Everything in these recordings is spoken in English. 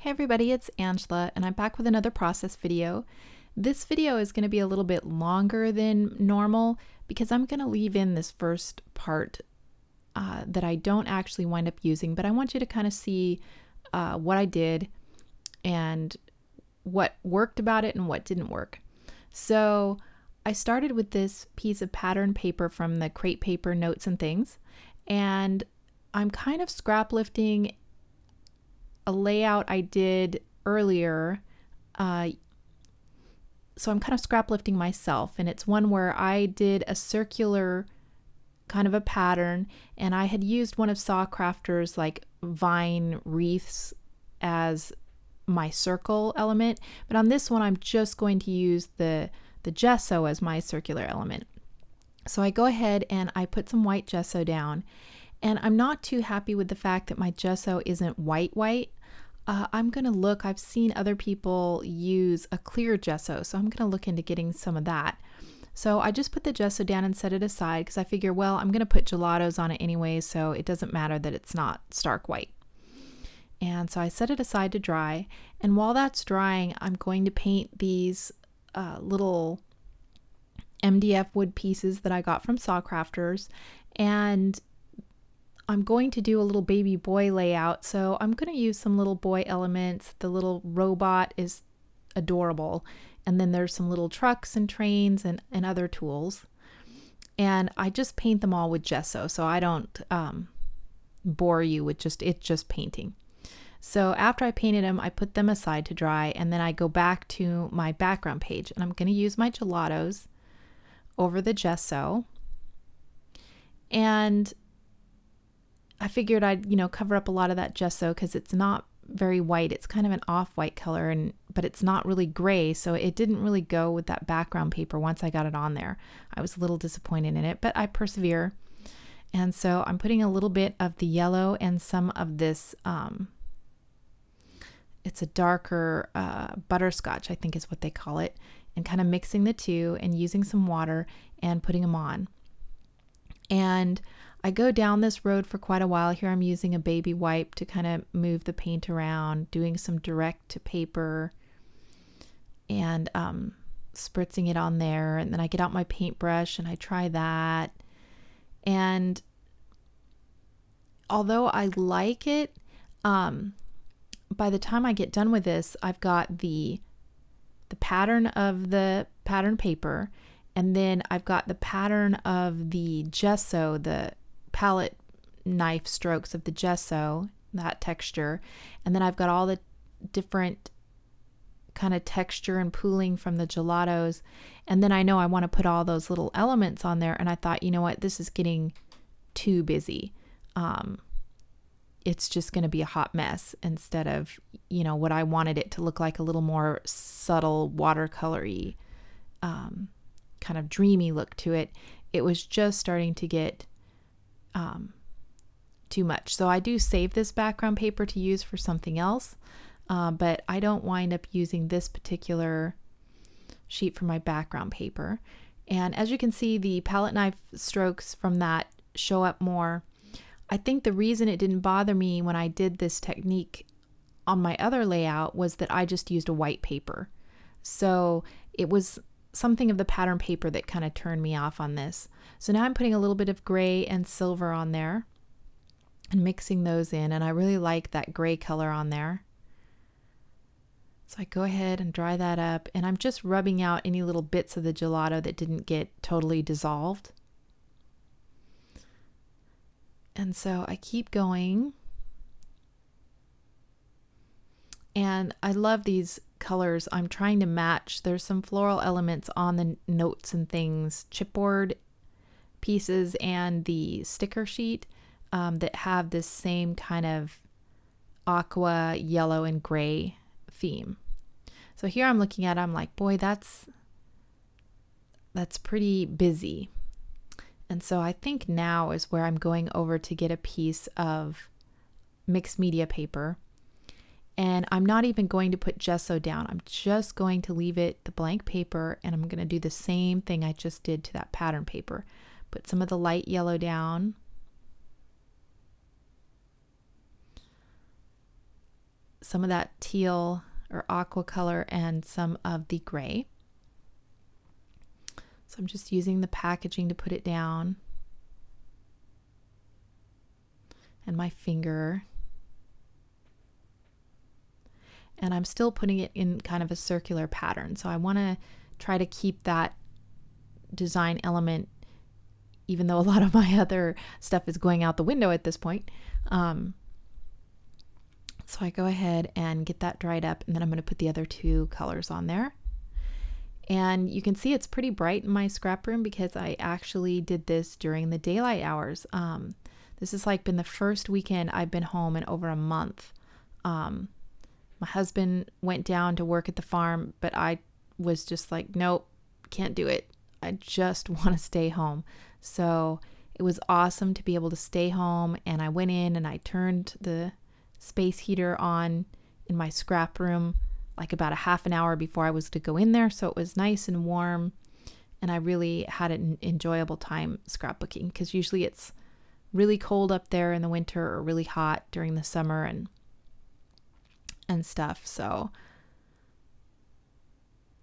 Hey everybody, it's Angela and I'm back with another process video. This video is going to be a little bit longer than normal because I'm going to leave in this first part that I don't actually wind up using, but I want you to kind of see what I did and what worked about it and what didn't work. So I started with this piece of pattern paper from the Crate Paper Notes and Things, and I'm kind of scrap lifting a layout I did earlier. So I'm kind of scrap lifting myself, and it's one where I did a circular kind of a pattern, and I had used one of Sawcrafter's like vine wreaths as my circle element, but on this one I'm just going to use the gesso as my circular element. So I go ahead and I put some white gesso down, and I'm not too happy with the fact that my gesso isn't white. I'm going to look, I've seen other people use a clear gesso, so I'm going to look into getting some of that. So I just put the gesso down and set it aside because I figure, well, I'm going to put gelatos on it anyway, so it doesn't matter that it's not stark white. And so I set it aside to dry, and while that's drying, I'm going to paint these little MDF wood pieces that I got from Sawcrafters, and I'm going to do a little baby boy layout, so I'm going to use some little boy elements. The little robot is adorable, and then there's some little trucks and trains and other tools, and I just paint them all with gesso, so I don't bore you with just painting. So after I painted them, I put them aside to dry, and then I go back to my background page, and I'm going to use my gelatos over the gesso, and I figured I'd, cover up a lot of that gesso because it's not very white. It's kind of an off-white color, but it's not really gray, so it didn't really go with that background paper once I got it on there. I was a little disappointed in it, but I persevere. And so I'm putting a little bit of the yellow and some of this, it's a darker butterscotch, I think is what they call it, and kind of mixing the two and using some water and putting them on. And I go down this road for quite a while. Here I'm using a baby wipe to kind of move the paint around, doing some direct to paper and spritzing it on there. And then I get out my paintbrush and I try that. And although I like it, by the time I get done with this, I've got the pattern of the pattern paper, and then I've got the pattern of the gesso, the palette knife strokes of the gesso, that texture, and then I've got all the different kind of texture and pooling from the gelatos, and then I know I want to put all those little elements on there, and I thought, you know what, this is getting too busy. It's just going to be a hot mess instead of, what I wanted it to look like, a little more subtle watercolory, kind of dreamy look to it. It was just starting to get too much. So I do save this background paper to use for something else, but I don't wind up using this particular sheet for my background paper. And as you can see, the palette knife strokes from that show up more. I think the reason it didn't bother me when I did this technique on my other layout was that I just used a white paper. So it was something of the pattern paper that kind of turned me off on this. So now I'm putting a little bit of gray and silver on there and mixing those in, and I really like that gray color on there. So I go ahead and dry that up, and I'm just rubbing out any little bits of the gelato that didn't get totally dissolved. And so I keep going, and I love these colors. I'm trying to match. There's some floral elements on the notes and things, chipboard pieces and the sticker sheet that have this same kind of aqua, yellow, and gray theme. So here I'm looking at it, I'm like, boy, that's pretty busy. And so I think now is where I'm going over to get a piece of mixed media paper. And I'm not even going to put gesso down. I'm just going to leave it the blank paper, and I'm going to do the same thing I just did to that pattern paper. Put some of the light yellow down. some of that teal or aqua color and some of the gray. So I'm just using the packaging to put it down. And my finger. And I'm still putting it in kind of a circular pattern. So I want to try to keep that design element, even though a lot of my other stuff is going out the window at this point. So I go ahead and get that dried up, and then I'm going to put the other two colors on there. And you can see it's pretty bright in my scrap room because I actually did this during the daylight hours. This has like been the first weekend I've been home in over a month. My husband went down to work at the farm, but I was just like, nope, can't do it. I just want to stay home. So it was awesome to be able to stay home. And I went in and I turned the space heater on in my scrap room like about a half an hour before I was to go in there. So it was nice and warm. And I really had an enjoyable time scrapbooking because usually it's really cold up there in the winter or really hot during the summer and stuff. So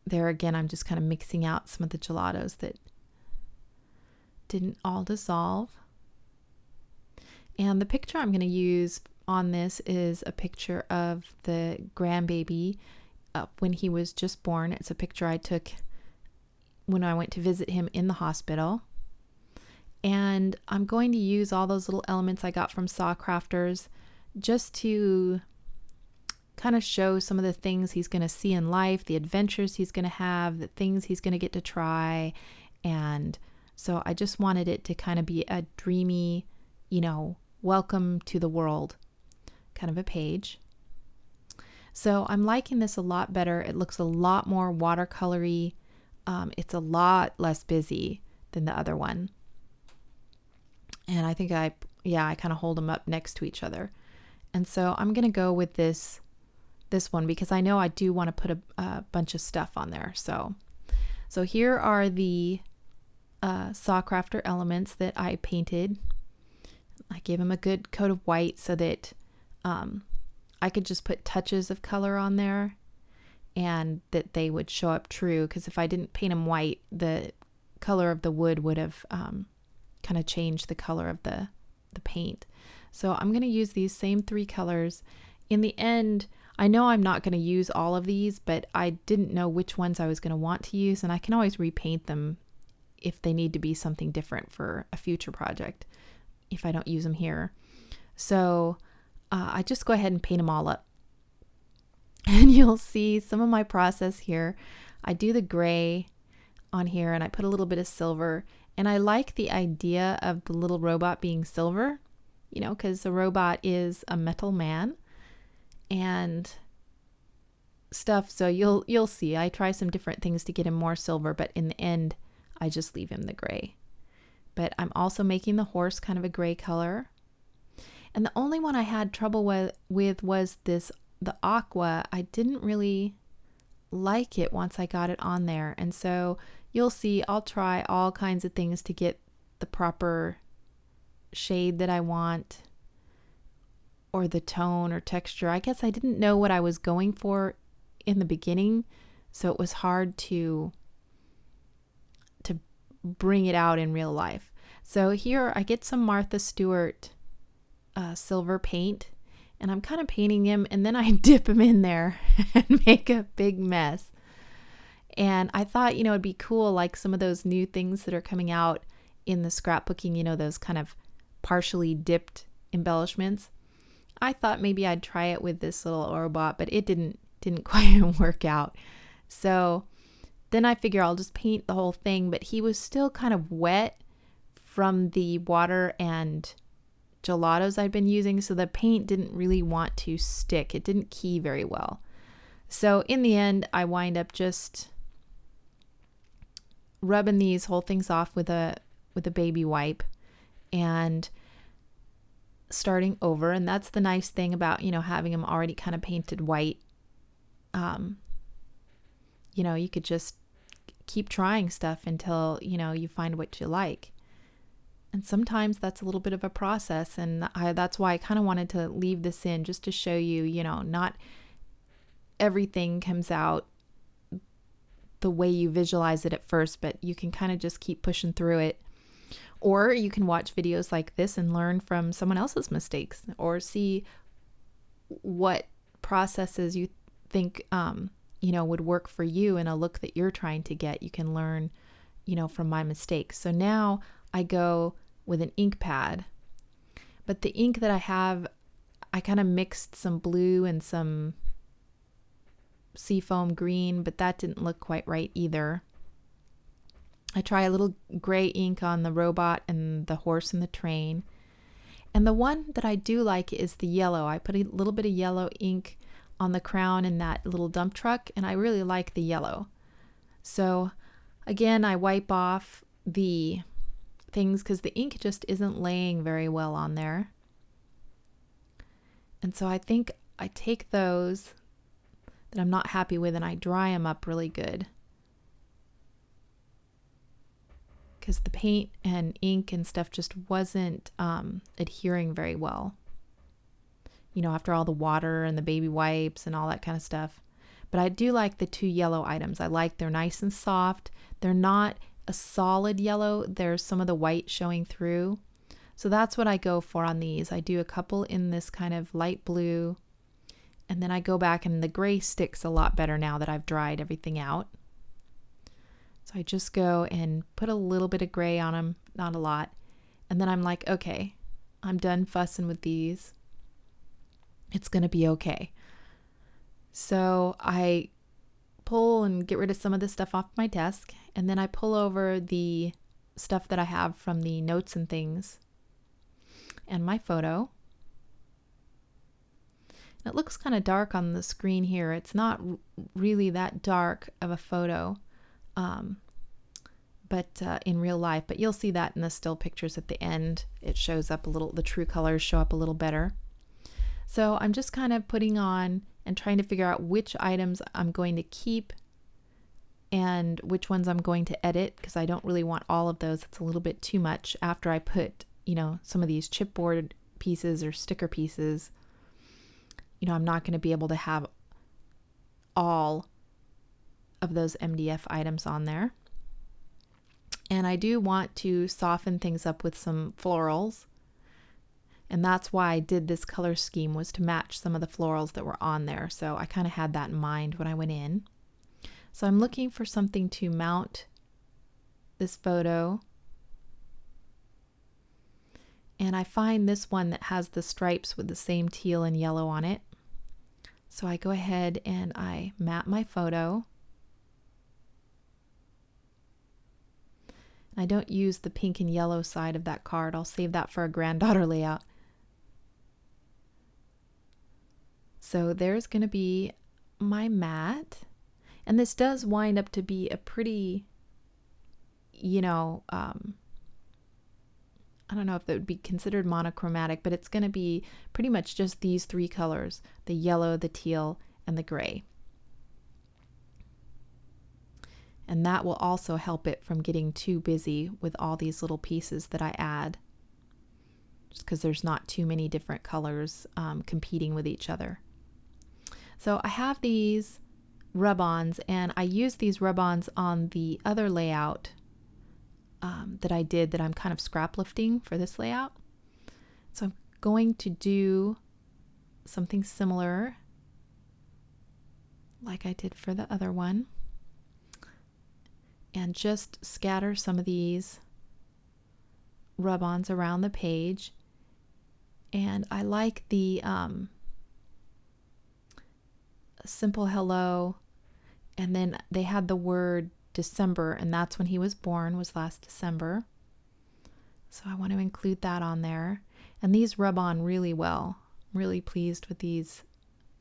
there again, I'm just kind of mixing out some of the gelatos that didn't all dissolve. And the picture I'm going to use on this is a picture of the grandbaby when he was just born. It's a picture I took when I went to visit him in the hospital. And I'm going to use all those little elements I got from Saw Crafters just to kind of show some of the things he's going to see in life, the adventures he's going to have, the things he's going to get to try. And so I just wanted it to kind of be a dreamy, welcome to the world kind of a page. So I'm liking this a lot better. It looks a lot more watercolory. It's a lot less busy than the other one. And I think I kind of hold them up next to each other. And so I'm going to go with this one because I know I do want to put a bunch of stuff on there. So here are the Saw Crafter elements that I painted. I gave them a good coat of white so that I could just put touches of color on there and that they would show up true, because if I didn't paint them white, the color of the wood would have kind of changed the color of the paint. So I'm going to use these same three colors. In the end, I know I'm not going to use all of these, but I didn't know which ones I was going to want to use, and I can always repaint them if they need to be something different for a future project if I don't use them here. So I just go ahead and paint them all up. And you'll see some of my process here. I do the gray on here and I put a little bit of silver. And I like the idea of the little robot being silver, because the robot is a metal man and stuff. So you'll see. I try some different things to get him more silver, but in the end, I just leave him the gray. But I'm also making the horse kind of a gray color. And the only one I had trouble with was the aqua. I didn't really like it once I got it on there. And so you'll see I'll try all kinds of things to get the proper shade that I want or the tone or texture. I guess I didn't know what I was going for in the beginning, so it was hard to bring it out in real life. So here I get some Martha Stewart silver paint, and I'm kind of painting him, and then I dip him in there and make a big mess. And I thought, it'd be cool, like some of those new things that are coming out in the scrapbooking, those kind of partially dipped embellishments. I thought maybe I'd try it with this little robot, but it didn't quite work out. So then I figure I'll just paint the whole thing, but he was still kind of wet from the water and gelatos I'd been using, so the paint didn't really want to stick. It didn't key very well. So in the end, I wind up just rubbing these whole things off with a baby wipe and starting over. And that's the nice thing about, having them already kind of painted white. You could just keep trying stuff until, you find what you like. And sometimes that's a little bit of a process. And that's why I kind of wanted to leave this in just to show you, not everything comes out the way you visualize it at first, but you can kind of just keep pushing through it. Or you can watch videos like this and learn from someone else's mistakes, or see what processes you think, would work for you in a look that you're trying to get. You can learn, from my mistakes. So now I go with an ink pad, but the ink that I have, I kind of mixed some blue and some seafoam green, but that didn't look quite right either. I try a little gray ink on the robot and the horse and the train. And the one that I do like is the yellow. I put a little bit of yellow ink on the crown in that little dump truck, and I really like the yellow. So again, I wipe off the things because the ink just isn't laying very well on there. And so I think I take those that I'm not happy with and I dry them up really good, because the paint and ink and stuff just wasn't adhering very well, after all the water and the baby wipes and all that kind of stuff. But I do like the two yellow items. They're nice and soft. They're not a solid yellow. There's some of the white showing through. So that's what I go for on these. I do a couple in this kind of light blue, and then I go back, and the gray sticks a lot better now that I've dried everything out. So I just go and put a little bit of gray on them, not a lot. And then I'm like, okay, I'm done fussing with these. It's going to be okay. So I pull and get rid of some of the stuff off my desk, and then I pull over the stuff that I have from the notes and things and my photo. And it looks kind of dark on the screen here. It's not really that dark of a photo, but in real life. But you'll see that in the still pictures at the end. It shows up a little, the true colors show up a little better. So I'm just kind of putting on and trying to figure out which items I'm going to keep and which ones I'm going to edit, because I don't really want all of those. It's a little bit too much after I put, some of these chipboard pieces or sticker pieces. I'm not going to be able to have all of those MDF items on there. And I do want to soften things up with some florals. And that's why I did this color scheme, was to match some of the florals that were on there. So I kind of had that in mind when I went in. So I'm looking for something to mount this photo. And I find this one that has the stripes with the same teal and yellow on it. So I go ahead and I map my photo. I don't use the pink and yellow side of that card. I'll save that for a granddaughter layout. So there's going to be my mat. And this does wind up to be a pretty, I don't know if that would be considered monochromatic, but it's going to be pretty much just these three colors: the yellow, the teal, and the gray. And that will also help it from getting too busy with all these little pieces that I add, just because there's not too many different colors competing with each other. So I have these rub-ons, and I use these rub-ons on the other layout that I did, that I'm kind of scrap lifting for this layout. So I'm going to do something similar like I did for the other one, and just scatter some of these rub-ons around the page. And I like the simple hello, and then they had the word December, and that's when he was born, was last December. So I want to include that on there. And these rub on really well. I'm really pleased with these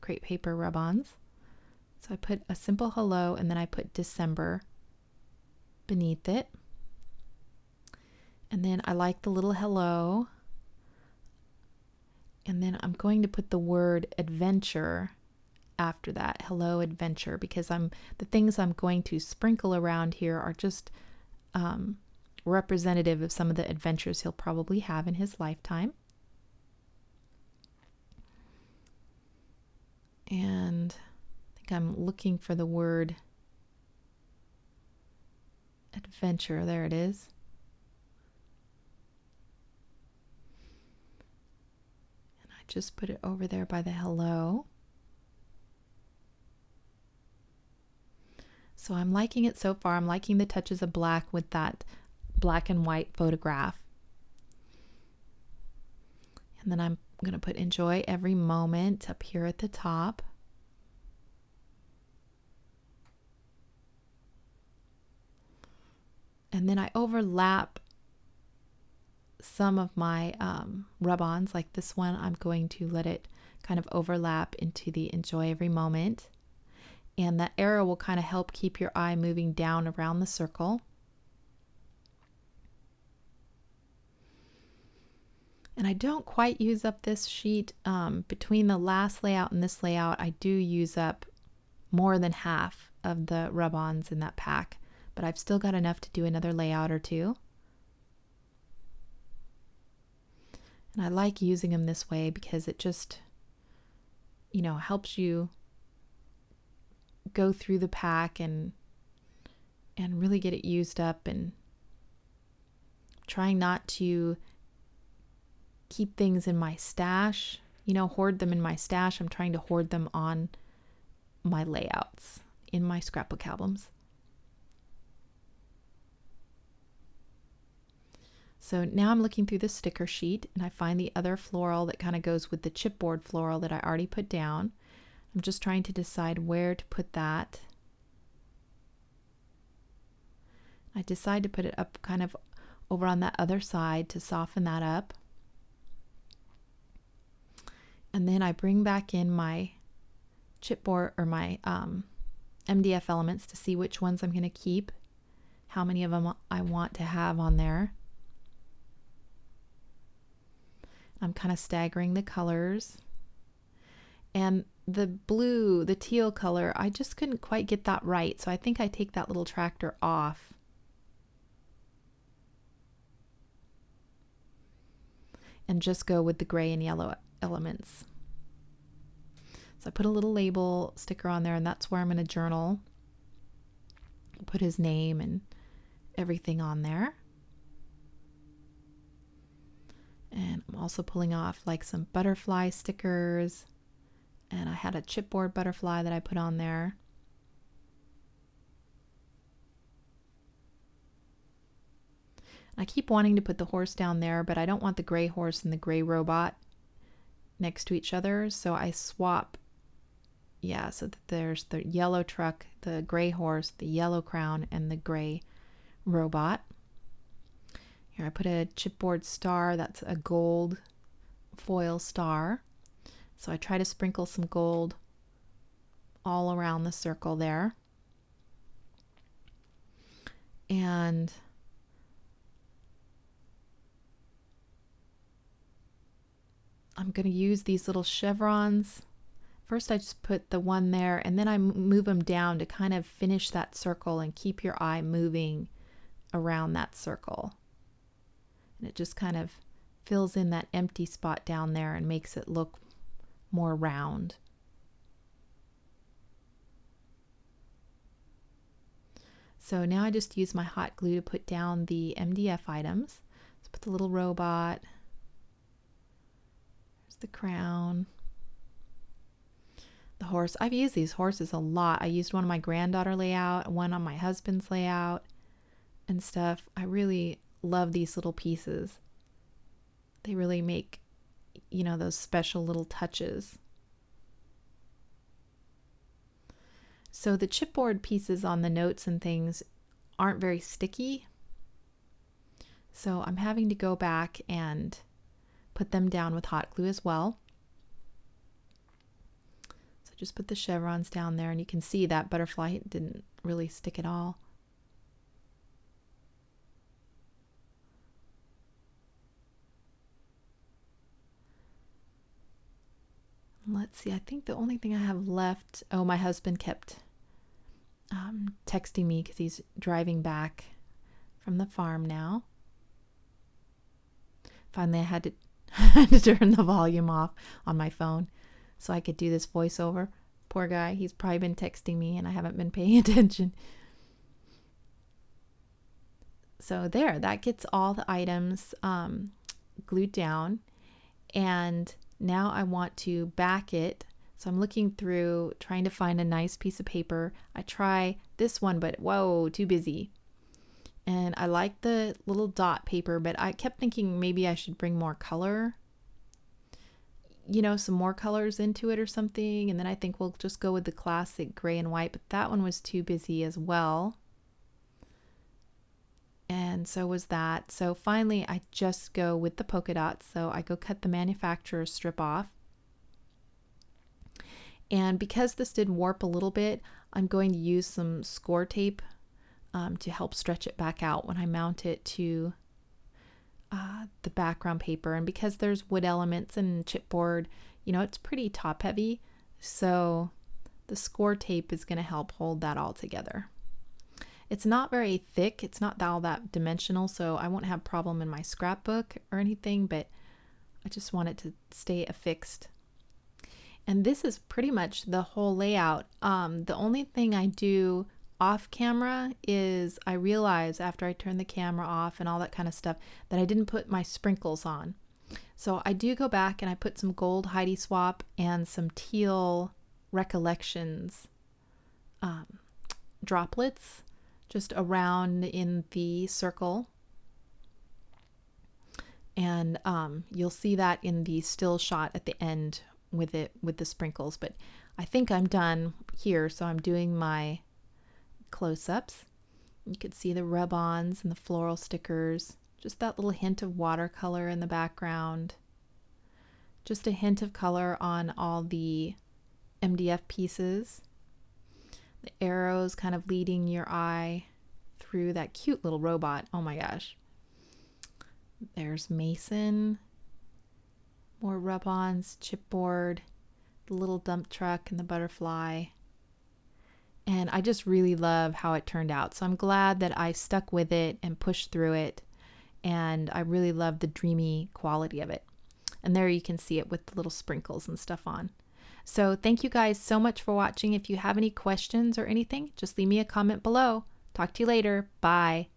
crepe paper rub-ons. So I put a simple hello, and then I put December beneath it. And then I like the little hello. And then I'm going to put the word adventure after that, hello adventure, because the things I'm going to sprinkle around here are just representative of some of the adventures he'll probably have in his lifetime. And I think I'm looking for the word adventure. There it is. And I just put it over there by the hello. So I'm liking it so far. I'm liking the touches of black with that black and white photograph. And then I'm going to put enjoy every moment up here at the top. And then I overlap some of my rub-ons, like this one. I'm going to let it kind of overlap into the enjoy every moment. And that arrow will kind of help keep your eye moving down around the circle. And I don't quite use up this sheet. Between the last layout and this layout, I do use up more than half of the rub-ons in that pack, but I've still got enough to do another layout or two. And I like using them this way because it just, helps you go through the pack and really get it used up, and trying not to keep things in my stash, hoard them in my stash. I'm trying to hoard them on my layouts in my scrapbook albums. So now I'm looking through the sticker sheet and I find the other floral that kind of goes with the chipboard floral that I already put down. I'm just trying to decide where to put that. I decide to put it up kind of over on that other side to soften that up. And then I bring back in my chipboard or my MDF elements to see which ones I'm going to keep, how many of them I want to have on there. I'm kind of staggering the colors. And the blue, the teal color, I just couldn't quite get that right. So I think I take that little tractor off. And just go with the gray and yellow elements. So I put a little label sticker on there, and that's where I'm going to journal. Put his name and everything on there. And I'm also pulling off like some butterfly stickers. And I had a chipboard butterfly that I put on there. I keep wanting to put the horse down there, but I don't want the gray horse and the gray robot next to each other. So I swap, so that there's the yellow truck, the gray horse, the yellow crown, and the gray robot. Here I put a chipboard star. That's a gold foil star. So I try to sprinkle some gold all around the circle there. And I'm going to use these little chevrons. First I just put the one there, and then I move them down to kind of finish that circle and keep your eye moving around that circle. And it just kind of fills in that empty spot down there and makes it look more round. So now I just use my hot glue to put down the MDF items. Let's put the little robot. There's the crown. The horse. I've used these horses a lot. I used one on my granddaughter layout, one on my husband's layout and stuff. I really love these little pieces. They really make, those special little touches. So the chipboard pieces on the notes and things aren't very sticky. So I'm having to go back and put them down with hot glue as well. So just put the chevrons down there, and you can see that butterfly didn't really stick at all. Let's see, I think the only thing I have left, my husband kept texting me because he's driving back from the farm now. Finally, I had to, had to turn the volume off on my phone so I could do this voiceover. Poor guy, he's probably been texting me and I haven't been paying attention. So there, that gets all the items glued down. And now I want to back it. So I'm looking through, trying to find a nice piece of paper. I try this one, but whoa, too busy. And I like the little dot paper, but I kept thinking maybe I should bring more color, some more colors into it or something. And then I think we'll just go with the classic gray and white, but that one was too busy as well. And so was that. So finally, I just go with the polka dots. So I go cut the manufacturer's strip off. And because this did warp a little bit, I'm going to use some score tape to help stretch it back out when I mount it to the background paper. And because there's wood elements and chipboard, it's pretty top heavy. So the score tape is going to help hold that all together. It's not very thick. It's not all that dimensional, so I won't have problem in my scrapbook or anything, but I just want it to stay affixed. And this is pretty much the whole layout. The only thing I do off camera is I realize after I turn the camera off and all that kind of stuff that I didn't put my sprinkles on. So I do go back and I put some gold Heidi Swap and some teal Recollections droplets just around in the circle. And you'll see that in the still shot at the end with the sprinkles. But I think I'm done here, so I'm doing my close-ups. You could see the rub-ons and the floral stickers, just that little hint of watercolor in the background, just a hint of color on all the MDF pieces, the arrows kind of leading your eye through that cute little robot. Oh my gosh. There's Mason, more rub-ons, chipboard, the little dump truck and the butterfly. And I just really love how it turned out. So I'm glad that I stuck with it and pushed through it. And I really love the dreamy quality of it. And there you can see it with the little sprinkles and stuff on. So thank you guys so much for watching. If you have any questions or anything, just leave me a comment below. Talk to you later. Bye.